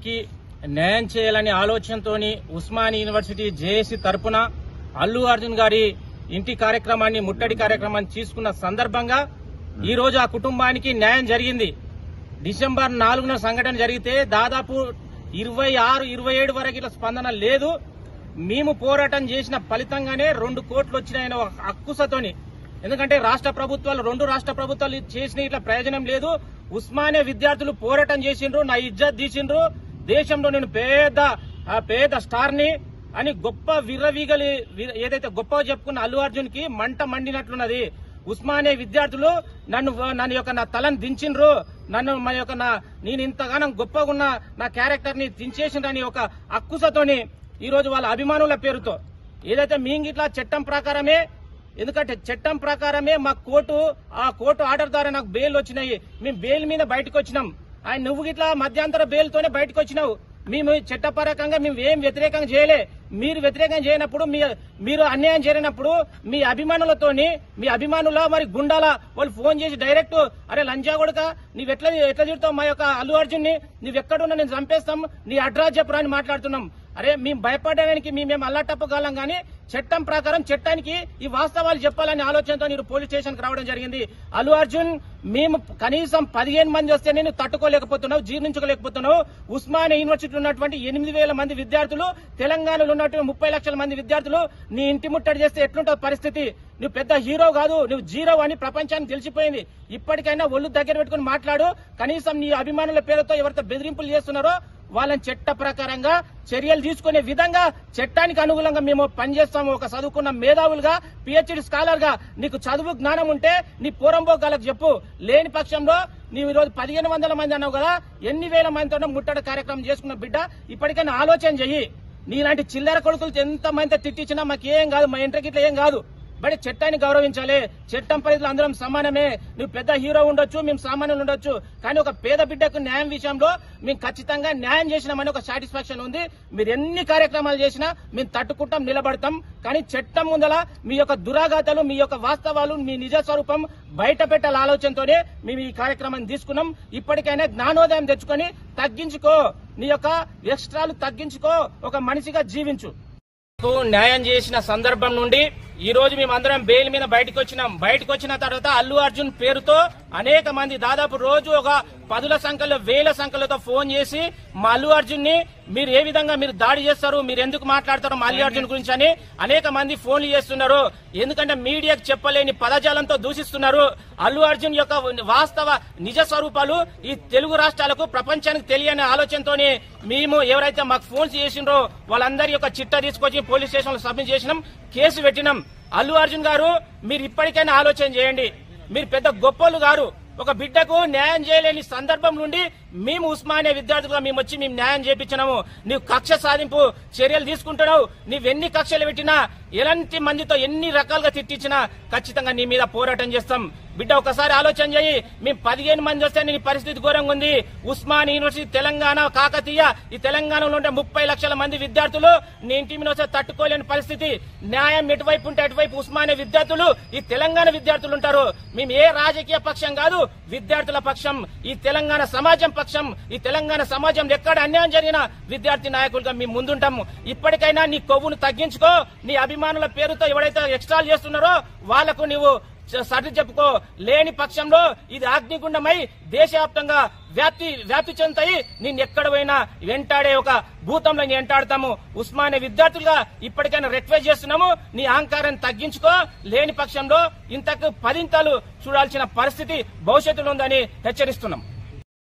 విద్యార్థులకి న్యాయం చేయాలనే ఆలోచనతోని ఉస్మానియా యూనివర్సిటీ జేఏసీ తరపున అల్లు అర్జున్ గారి ఇంటి కార్యక్రమాన్ని ముట్టడి కార్యక్రమాన్ని తీసుకున్న సందర్భంగా ఈ రోజు ఆ కుటుంబానికి న్యాయం జరిగింది. డిసెంబర్ 4న సంఘటన జరిగితే దాదాపు 26-27 వరకు ఇట్లా స్పందన లేదు. మేము పోరాటం చేసిన ఫలితంగానే 2 కోట్లు వచ్చినాయని ఒక అక్కుసతోని. ఎందుకంటే రెండు రాష్ట్ర ప్రభుత్వాలు చేసిన ఇట్లా ప్రయోజనం లేదు. ఉస్మానియా విద్యార్థులు పోరాటం చేసిండ్రు, నా ఇజ్జత్ తీసిండ్రు, దేశంలో నేను పేద స్టార్ ని అని గొప్ప విర్రవీగలి ఏదైతే గొప్పగా చెప్పుకున్న అల్లు అర్జున్ కి మంట మండినట్లున్నది. ఉస్మానియా విద్యార్థులు నా తలను దించిండ్రు, నేను ఇంతగానం గొప్పగా ఉన్న నా క్యారెక్టర్ ని దించేసిండ్రని ఒక అక్కుసతోని ఈ రోజు వాళ్ళ అభిమానుల పేరుతో ఏదైతే మేము ఇట్లా చట్టం ప్రకారమే, ఎందుకంటే చట్టం ప్రకారమే మా ఆ కోర్టు ఆర్డర్ ద్వారా నాకు బెయిల్ వచ్చినాయి. మేము బెయిల్ మీద బయటకు వచ్చినాం. ఆయన నువ్వు ఇట్లా మధ్యంతర బెయిల్తోనే బయటకు వచ్చినావు. మేము చట్టపరంగా మేము ఏం వ్యతిరేకంగా చేయలే. మీరు వ్యతిరేకంగా చేయనప్పుడు, మీరు అన్యాయం జరిగినప్పుడు మీ అభిమానుల మరి గుండాల వాళ్ళు ఫోన్ చేసి డైరెక్ట్ అరే లంజా కొడుక నీవెట్లా తిడతావు మా యొక్క అల్లు అర్జున్ ని, నువ్వెక్కడున్నా నేను చంపేస్తాం, నీ అడ్రస్ చెప్పురా అని మాట్లాడుతున్నాం. అరే మేము భయపడడానికి మేము అల్లాటప్పగలం గానీ చట్టం ప్రకారం చట్టానికి ఈ వాస్తవాలు చెప్పాలనే ఆలోచనతో మీరు పోలీస్ స్టేషన్ కి రావడం జరిగింది. అల్లు అర్జున్ మేము కనీసం 15 మంది వస్తే నేను తట్టుకోలేకపోతున్నావు, జీర్ణించుకోలేకపోతున్నావు. ఉస్మానియా యూనివర్సిటీ ఉన్నటువంటి 8,000 మంది విద్యార్థులు, తెలంగాణలో ఉన్నటువంటి 30 లక్షల మంది విద్యార్థులు నీ ఇంటి ముట్టడి చేస్తే ఎట్లుంటుంది పరిస్థితి? నువ్వు పెద్ద హీరో కాదు, నువ్వు జీరో అని ప్రపంచానికి తెలిసిపోయింది. ఇప్పటికైనా ఒళ్ళు దగ్గర పెట్టుకుని మాట్లాడు. కనీసం నీ అభిమానుల పేరుతో ఎవరితో బెదిరింపులు చేస్తున్నారో వాళ్ళని చట్ట ప్రకారంగా చర్యలు తీసుకునే విధంగా చట్టానికి అనుగుణంగా మేము పనిచేస్తాము. ఒక చదువుకున్న మేధావులుగా, పిహెచ్డి స్కాలర్ గా నీకు చదువు జ్ఞానం ఉంటే నీ పోరంబోగాలకు చెప్పు. లేని పక్షంలో నీవు ఈరోజు 1500 మంది అన్నావు కదా, ఎన్ని వేల మందితో ముట్టడి కార్యక్రమం చేసుకున్న బిడ్డ ఇప్పటికైనా ఆలోచన చెయ్యి. నీలాంటి చిల్లర కొడుకులతో ఎంత మంది తిట్టించినా మాకేం కాదు, మా ఇంటికి ఇట్లా ఏం కాదు. బట్ చట్టాన్ని గౌరవించాలి. చట్టం పరిధిలో అందరం సమానమే. నువ్వు పెద్ద హీరో ఉండొచ్చు, మేము సామాన్యులు ఉండొచ్చు, కానీ ఒక పేద బిడ్డకు న్యాయం విషయంలో మేము ఖచ్చితంగా న్యాయం చేసినామని ఒక సాటిస్ఫాక్షన్ ఉంది. మీరు ఎన్ని కార్యక్రమాలు చేసినా మేము తట్టుకుంటాం, నిలబడతాం. కానీ చట్టం ముందల మీ యొక్క దురాఘాతాలు, మీ యొక్క వాస్తవాలు, మీ నిజ స్వరూపం బయట పెట్టాల ఆలోచనతోనే మేము ఈ కార్యక్రమాన్ని తీసుకున్నాం. ఇప్పటికైనా జ్ఞానోదయం తెచ్చుకొని తగ్గించుకో, నీ యొక్క ఎక్స్ట్రాలు తగ్గించుకో, ఒక మనిషిగా జీవించు. న్యాయం చేసిన సందర్భం నుండి ఈ రోజు మేమందరం బెయిల్ మీద బయటకు వచ్చినాం. బయటకు వచ్చిన తర్వాత అల్లు అర్జున్ పేరుతో అనేక మంది దాదాపు రోజు ఒక 10ల సంఖ్యలో 1000 సంఖ్యలతో ఫోన్ చేసి మా అల్లు అర్జున్ ని మీరు ఏ విధంగా మీరు దాడి చేస్తారు, మీరు ఎందుకు మాట్లాడతారు మా అల్లు అర్జున్ గురించి అని అనేక మంది ఫోన్లు చేస్తున్నారు. ఎందుకంటే మీడియాకు చెప్పలేని పదజాలంతో దూషిస్తున్నారు. అల్లు అర్జున్ యొక్క వాస్తవ నిజ స్వరూపాలు ఈ తెలుగు రాష్ట్రాలకు, ప్రపంచానికి తెలియని ఆలోచనతోనే మేము ఎవరైతే మాకు ఫోన్స్ చేసిండ్రో వాళ్ళందరి యొక్క చిట్టా తీసుకొచ్చి పోలీస్ స్టేషన్ లో సబ్మిట్ చేసినాం, కేసు పెట్టినాం. అల్లు అర్జున్ గారు మీరు ఇప్పటికైనా ఆలోచన చేయండి. మీరు పెద్ద గొప్పలు గారు. ఒక బిడ్డకు న్యాయం చేయలేని సందర్భం నుండి మేము ఉస్మానియా విద్యార్థులుగా మేము వచ్చి మేము న్యాయం చేయించినాము. నీవు కక్ష సాధింపు చర్యలు తీసుకుంటున్నావు. నీవెన్ని కక్షలు పెట్టినా, ఎలాంటి మందితో ఎన్ని రకాలుగా తిట్టించినా ఖచ్చితంగా నీ మీద పోరాటం చేస్తాం. బిడ్డ ఒకసారి ఆలోచన చేయి. మేము 15 మంది వస్తే నీ పరిస్థితి ఘోరంగా ఉంది. ఉస్మానియా యూనివర్సిటీ, తెలంగాణ, కాకతీయ, ఈ తెలంగాణలో ఉండే 30 లక్షల మంది విద్యార్థులు నీ ఇంటి మీద వస్తే తట్టుకోలేని పరిస్థితి. న్యాయం ఎటువైపు ఉంటే అటువైపు ఉస్మానియా విద్యార్థులు, ఈ తెలంగాణ విద్యార్థులు ఉంటారు. మేము ఏ రాజకీయ పక్షం కాదు, విద్యార్థుల పక్షం, ఈ తెలంగాణ సమాజం పక్షం. ఈ తెలంగాణ సమాజంలో ఎక్కడ అన్యాయం జరిగినా విద్యార్థి నాయకులుగా మేము ముందుంటాము. ఇప్పటికైనా నీ కొవ్వును తగ్గించుకో. నీ అభిమానుల పేరుతో ఎవరైతే ఎక్స్ట్రాలు చేస్తున్నారో వాళ్లకు నీవు సర్ది చెప్పుకో. లేని పక్షంలో ఇది అగ్నిగుండమై దేశవ్యాప్తంగా వ్యాప్తి చెందుతాయి. నేను ఎక్కడ పోయినా వెంటాడే ఒక భూతంలో వెంటాడతాము. ఉస్మానియా విద్యార్థులుగా ఇప్పటికైనా రిక్వెస్ట్ చేస్తున్నాము, నీ అహంకారాన్ని తగ్గించుకో. లేని పక్షంలో ఇంతకు 10 చూడాల్సిన పరిస్థితి భవిష్యత్తులో ఉందని హెచ్చరిస్తున్నాం.